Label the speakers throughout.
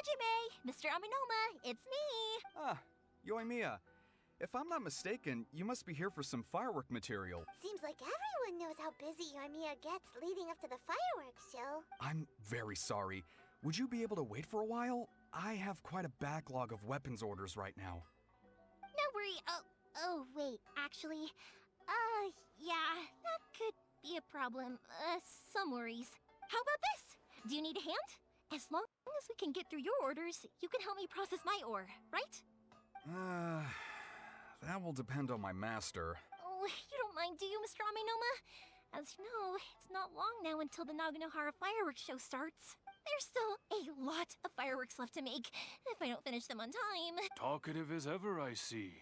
Speaker 1: Hajime! Mr. Aminoma, it's me!
Speaker 2: Ah, Yoimiya. If I'm not mistaken, you must be here for some firework material.
Speaker 3: Seems like everyone knows how busy Yoimiya gets leading up to the fireworks show.
Speaker 2: I'm very sorry. Would you be able to wait for a while? I have quite a backlog of weapons orders right now.
Speaker 1: No worry. Oh, wait, actually, yeah, that could be a problem. Some worries. How about this? Do you need a hand? As long as we can get through your orders, you can help me process my ore, right?
Speaker 2: That will depend on my master.
Speaker 1: Oh, you don't mind, do you, Mr. Aminoma? As you know, it's not long now until the Naganohara fireworks show starts. There's still a lot of fireworks left to make, if I don't finish them on time.
Speaker 4: Talkative as ever, I see.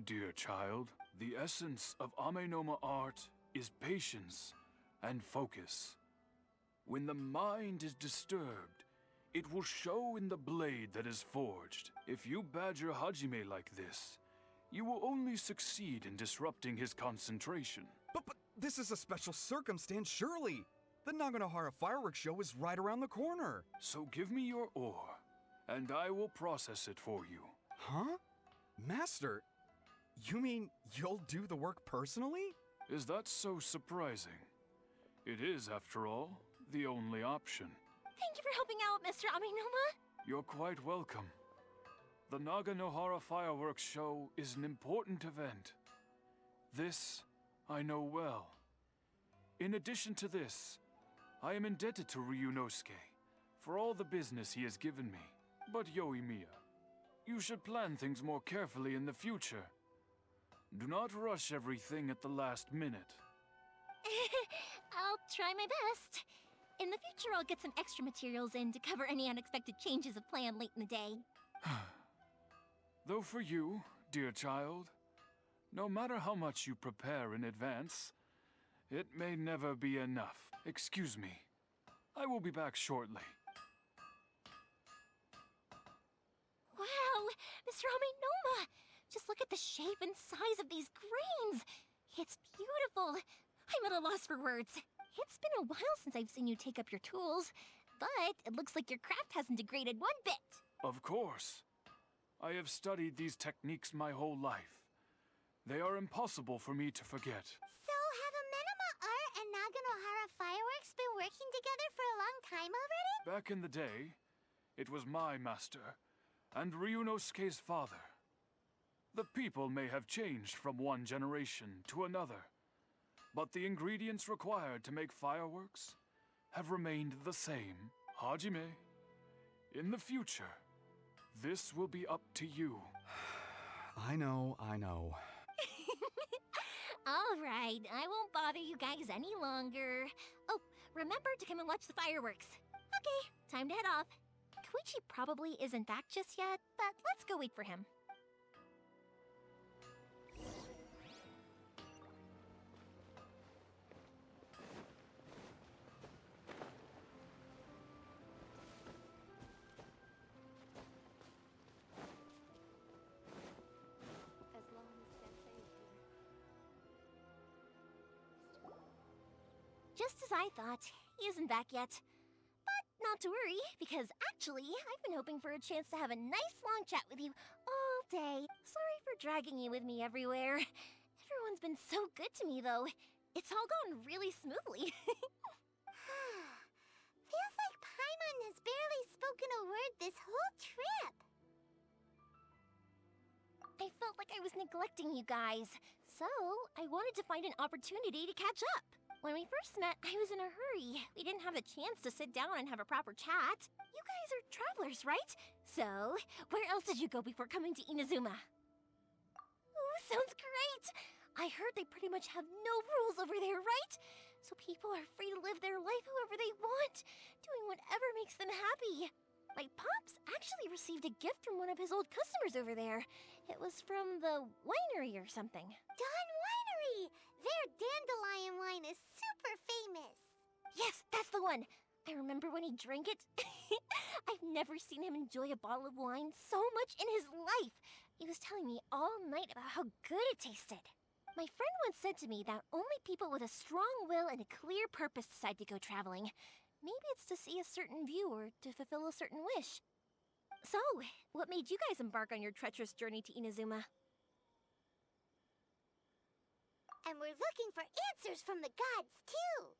Speaker 4: Dear child, the essence of Amenoma art is patience and focus. When the mind is disturbed, it will show in the blade that is forged. If you badger Hajime like this, you will only succeed in disrupting his concentration.
Speaker 2: But this is a special circumstance, surely. The Naganohara fireworks show is right around the corner.
Speaker 4: So give me your ore, and I will process it for you.
Speaker 2: Huh? Master, you mean you'll do the work personally?
Speaker 4: Is that so surprising? It is, after all, the only option.
Speaker 1: Thank you for helping out, Mr. Aminoma.
Speaker 4: You're quite welcome. The Naganohara fireworks show is an important event. This I know well. In addition to this, I am indebted to Ryunosuke for all the business he has given me. But Yoimiya, you should plan things more carefully in the future. Do not rush everything at the last minute.
Speaker 1: I'll try my best. In the future, I'll get some extra materials in to cover any unexpected changes of plan late in the day.
Speaker 4: Though for you, dear child, no matter how much you prepare in advance, it may never be enough. Excuse me. I will be back shortly.
Speaker 1: Wow, Mr. Aminoma! Just look at the shape and size of these grains! It's beautiful! I'm at a loss for words. It's been a while since I've seen you take up your tools, but it looks like your craft hasn't degraded one bit.
Speaker 4: Of course. I have studied these techniques my whole life. They are impossible for me to forget.
Speaker 3: So have Amenoma Art and Naganohara Fireworks been working together for a long time already?
Speaker 4: Back in the day, it was my master and Ryunosuke's father. The people may have changed from one generation to another, but the ingredients required to make fireworks have remained the same. Hajime, in the future, this will be up to you.
Speaker 2: I know.
Speaker 1: All right, I won't bother you guys any longer. Oh, remember to come and watch the fireworks. Okay, time to head off. Koichi probably isn't back just yet, but let's go wait for him. Just as I thought, he isn't back yet. But not to worry, because actually, I've been hoping for a chance to have a nice long chat with you all day. Sorry for dragging you with me everywhere. Everyone's been so good to me, though. It's all gone really smoothly.
Speaker 3: Feels like Paimon has barely spoken a word this whole trip.
Speaker 1: I felt like I was neglecting you guys, so I wanted to find an opportunity to catch up. When we first met, I was in a hurry. We didn't have a chance to sit down and have a proper chat. You guys are travelers, right? So, where else did you go before coming to Inazuma? Ooh, sounds great! I heard they pretty much have no rules over there, right? So people are free to live their life however they want, doing whatever makes them happy. My pops actually received a gift from one of his old customers over there. It was from the winery or something.
Speaker 3: Dawn Winery! Their dandelion wine is super famous.
Speaker 1: Yes, that's the one! I remember when he drank it. I've never seen him enjoy a bottle of wine so much in his life. He was telling me all night about how good it tasted. My friend once said to me that only people with a strong will and a clear purpose decide to go traveling. Maybe it's to see a certain view or to fulfill a certain wish. So, what made you guys embark on your treacherous journey to Inazuma?
Speaker 3: And we're looking for answers from the gods, too.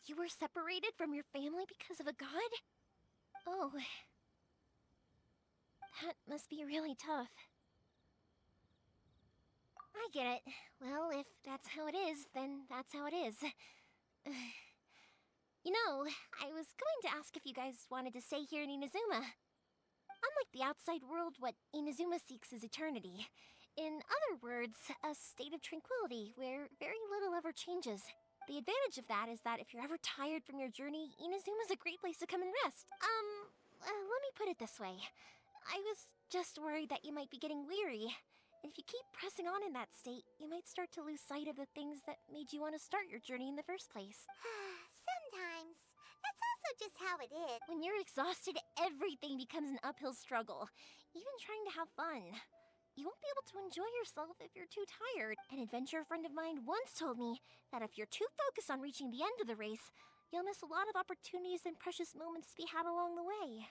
Speaker 1: You were separated from your family because of a god? Oh. That must be really tough. I get it. Well, if that's how it is, then that's how it is. You know, I was going to ask if you guys wanted to stay here in Inazuma. Unlike the outside world, what Inazuma seeks is eternity. In other words, a state of tranquility where very little ever changes. The advantage of that is that if you're ever tired from your journey, Inazuma's a great place to come and rest. Let me put it this way. I was just worried that you might be getting weary. If you keep pressing on in that state, you might start to lose sight of the things that made you want to start your journey in the first place.
Speaker 3: Sometimes. That's also just how it is.
Speaker 1: When you're exhausted, everything becomes an uphill struggle, even trying to have fun. You won't be able to enjoy yourself if you're too tired. An adventurer friend of mine once told me that if you're too focused on reaching the end of the race, you'll miss a lot of opportunities and precious moments to be had along the way.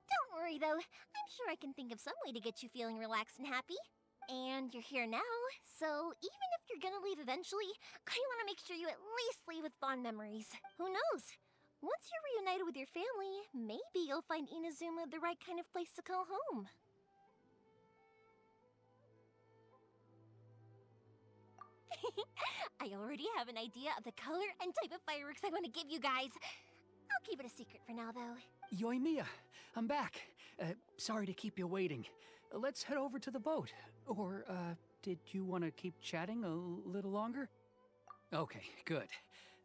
Speaker 1: Don't worry though, I'm sure I can think of some way to get you feeling relaxed and happy. And you're here now, so even if you're gonna leave eventually, I want to make sure you at least leave with fond memories. Who knows? Once you're reunited with your family, maybe you'll find Inazuma the right kind of place to call home. I already have an idea of the color and type of fireworks I want to give you guys. I'll keep it a secret for now, though.
Speaker 5: Yoimiya, I'm back. Sorry to keep you waiting. Let's head over to the boat. Or, did you want to keep chatting a little longer? Okay, good.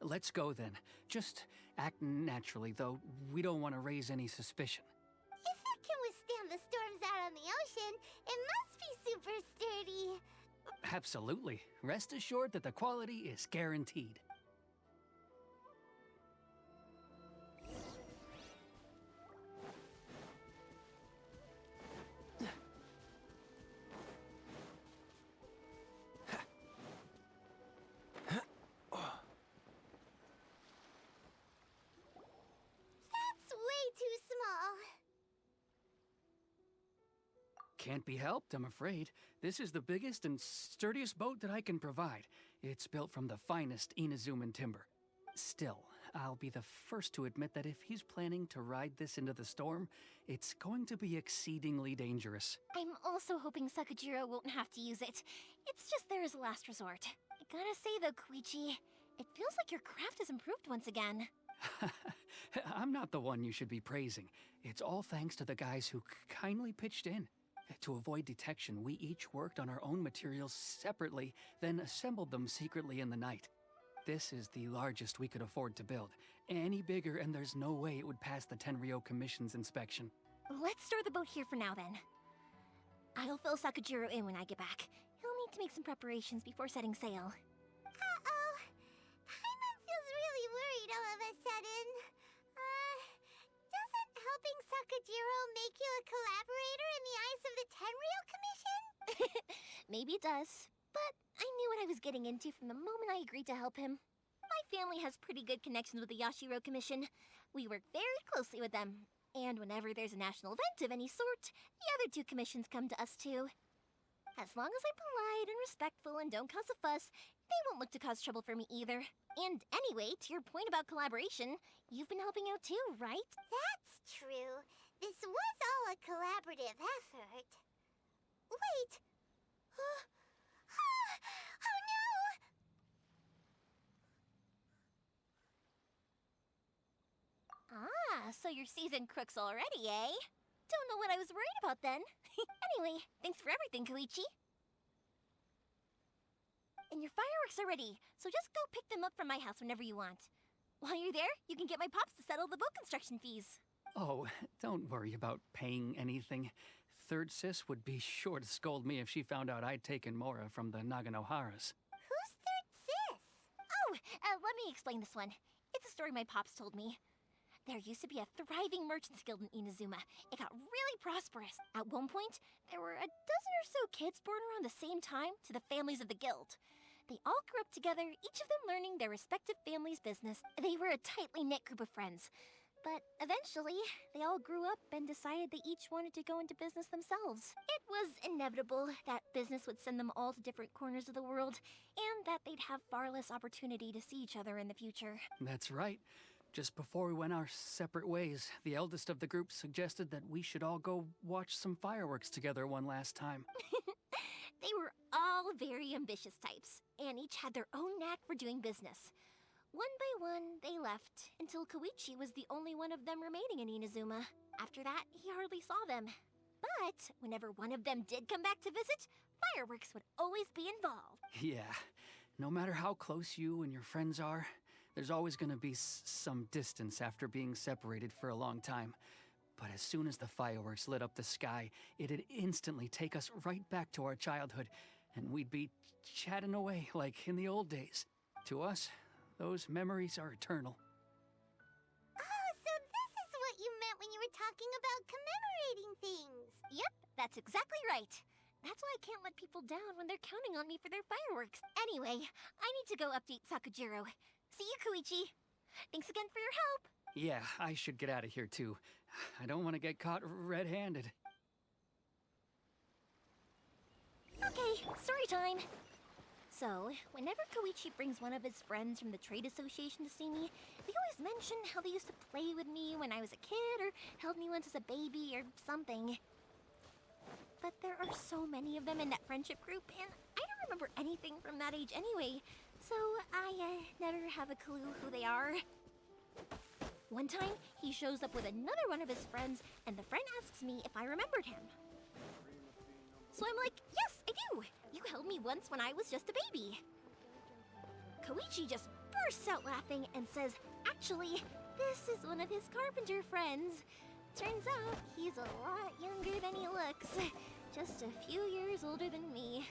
Speaker 5: Let's go then. Just act naturally, though we don't want to raise any suspicion.
Speaker 3: If it can withstand the storms out on the ocean, it must be super sturdy.
Speaker 5: Absolutely. Rest assured that the quality is guaranteed.
Speaker 3: That's way too small.
Speaker 5: Can't be helped, I'm afraid. This is the biggest and sturdiest boat that I can provide. It's built from the finest Inazuman timber. Still, I'll be the first to admit that if he's planning to ride this into the storm, it's going to be exceedingly dangerous.
Speaker 1: I'm also hoping Sakajiro won't have to use it. It's just there as a last resort. I gotta say though, Koichi, it feels like your craft has improved once again.
Speaker 5: I'm not the one you should be praising. It's all thanks to the guys who kindly pitched in. To avoid detection, we each worked on our own materials separately, then assembled them secretly in the night. This is the largest we could afford to build. Any bigger and there's no way it would pass the Tenryou Commission's inspection.
Speaker 1: Let's store the boat here for now then. I'll fill Sakajiro in when I get back. He'll need to make some preparations before setting sail.
Speaker 3: Uh-oh. Paimon feels really worried all of a sudden. Doesn't helping Sakajiro make you a collaborator in the eyes of the Tenryou Commission?
Speaker 1: Maybe it does, but I knew what I was getting into from the moment I agreed to help him. My family has pretty good connections with the Yashiro Commission. We work very closely with them, and whenever there's a national event of any sort, the other two commissions come to us too. As long as I'm polite and respectful and don't cause a fuss, they won't look to cause trouble for me either. And anyway, to your point about collaboration, you've been helping out too, right?
Speaker 3: That's true. This was all a collaborative effort. Wait! Oh no!
Speaker 1: Ah, so you're seasoned crooks already, eh? Don't know what I was worried about then. Anyway, thanks for everything, Koichi. And your fireworks are ready, so just go pick them up from my house whenever you want. While you're there, you can get my pops to settle the boat construction fees.
Speaker 5: Oh, don't worry about paying anything. Third Sis would be sure to scold me if she found out I'd taken Mora from the Naganoharas.
Speaker 3: Who's Third Sis?
Speaker 1: Oh, let me explain this one. It's a story my pops told me. There used to be a thriving merchants guild in Inazuma. It got really prosperous. At one point, there were a dozen or so kids born around the same time to the families of the guild. They all grew up together, each of them learning their respective family's business. They were a tightly knit group of friends. But eventually, they all grew up and decided they each wanted to go into business themselves. It was inevitable that business would send them all to different corners of the world, and that they'd have far less opportunity to see each other in the future.
Speaker 5: That's right. Just before we went our separate ways, the eldest of the group suggested that we should all go watch some fireworks together one last time.
Speaker 1: They were all very ambitious types, and each had their own knack for doing business. One by one, they left, until Koichi was the only one of them remaining in Inazuma. After that, he hardly saw them. But whenever one of them did come back to visit, fireworks would always be involved.
Speaker 5: Yeah, no matter how close you and your friends are, there's always gonna be some distance after being separated for a long time. But as soon as the fireworks lit up the sky, it'd instantly take us right back to our childhood, and we'd be chatting away like in the old days. To us, those memories are eternal.
Speaker 3: Oh, so this is what you meant when you were talking about commemorating things.
Speaker 1: Yep, that's exactly right. That's why I can't let people down when they're counting on me for their fireworks. Anyway, I need to go update Sakujiro. See you, Koichi. Thanks again for your help.
Speaker 5: Yeah, I should get out of here too. I don't want to get caught red-handed.
Speaker 1: Okay, story time. So, whenever Koichi brings one of his friends from the trade association to see me, they always mention how they used to play with me when I was a kid, or held me once as a baby, or something. But there are so many of them in that friendship group, and I don't remember anything from that age anyway, so I never have a clue who they are. One time, he shows up with another one of his friends, and the friend asks me if I remembered him. So I'm like, yes, I do! You held me once when I was just a baby. Koichi just bursts out laughing and says, actually, this is one of his carpenter friends. Turns out, he's a lot younger than he looks. Just a few years older than me.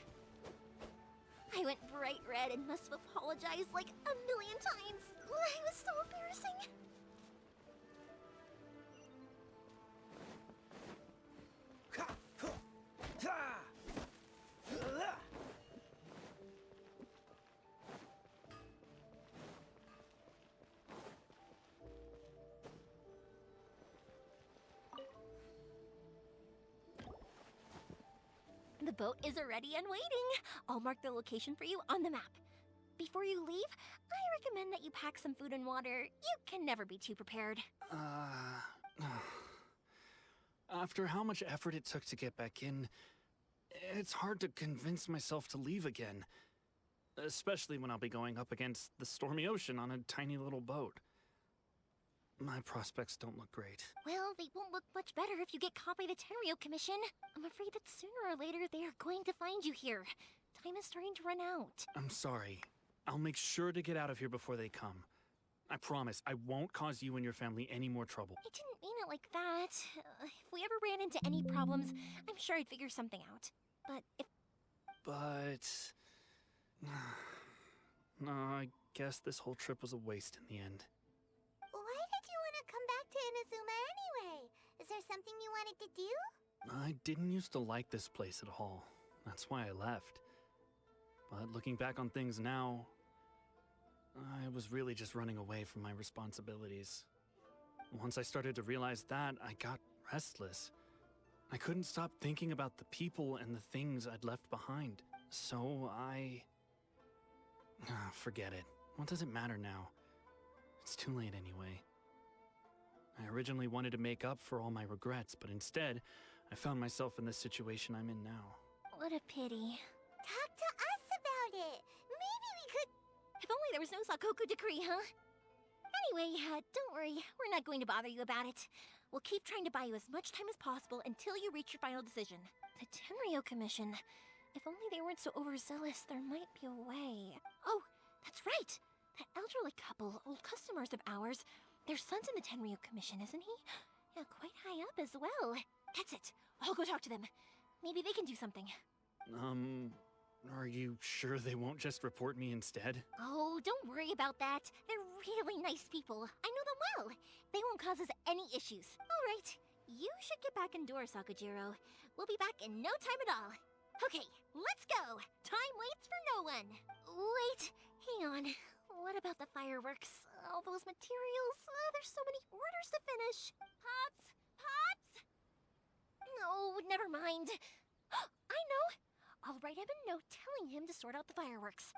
Speaker 1: I went bright red and must have apologized like a million times. It was so embarrassing. The boat is already and waiting. I'll mark the location for you on the map. Before you leave, I recommend that you pack some food and water. You can never be too prepared.
Speaker 6: After how much effort it took to get back in, it's hard to convince myself to leave again. Especially when I'll be going up against the stormy ocean on a tiny little boat. My prospects don't look great.
Speaker 1: Well, they won't look much better if you get caught by the Tenryo Commission. I'm afraid that sooner or later they are going to find you here. Time is starting to run out.
Speaker 6: I'm sorry. I'll make sure to get out of here before they come. I promise, I won't cause you and your family any more trouble.
Speaker 1: I didn't mean it like that. If we ever ran into any problems, I'm sure I'd figure something out.
Speaker 6: But... no, I guess this whole trip was a waste in the end.
Speaker 3: Why did you want to come back to Inazuma anyway? Is there something you wanted to do?
Speaker 6: I didn't used to like this place at all. That's why I left. But looking back on things now, I was really just running away from my responsibilities. Once I started to realize that, I got restless. I couldn't stop thinking about the people and the things I'd left behind. So I... forget it. What does it matter now? It's too late anyway. I originally wanted to make up for all my regrets, but instead, I found myself in the situation I'm in now.
Speaker 1: What a pity.
Speaker 3: Talk to us about it. Maybe we could...
Speaker 1: If only there was no Sakoku decree, huh? Anyway, don't worry. We're not going to bother you about it. We'll keep trying to buy you as much time as possible until you reach your final decision. The Tenryo Commission. If only they weren't so overzealous, there might be a way. Oh, that's right! That elderly couple, old customers of ours, their son's in the Tenryo Commission, isn't he? Yeah, quite high up as well. That's it. I'll go talk to them. Maybe they can do something.
Speaker 6: Are you sure they won't just report me instead?
Speaker 1: Oh, don't worry about that. They're really nice people. I know them well. They won't cause us any issues. All right, you should get back indoors, Sakujiro. We'll be back in no time at all. Okay, let's go. Time waits for no one. Wait, hang on. What about the fireworks? All those materials? There's so many orders to finish. Pops! Pops! No, never mind. I know! I'll write him a note telling him to sort out the fireworks.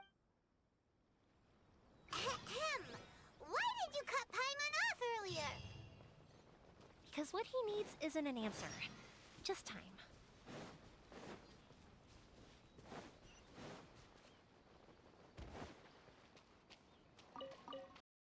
Speaker 3: Ahem. Why did you cut Paimon off earlier?
Speaker 1: Because what he needs isn't an answer, just time.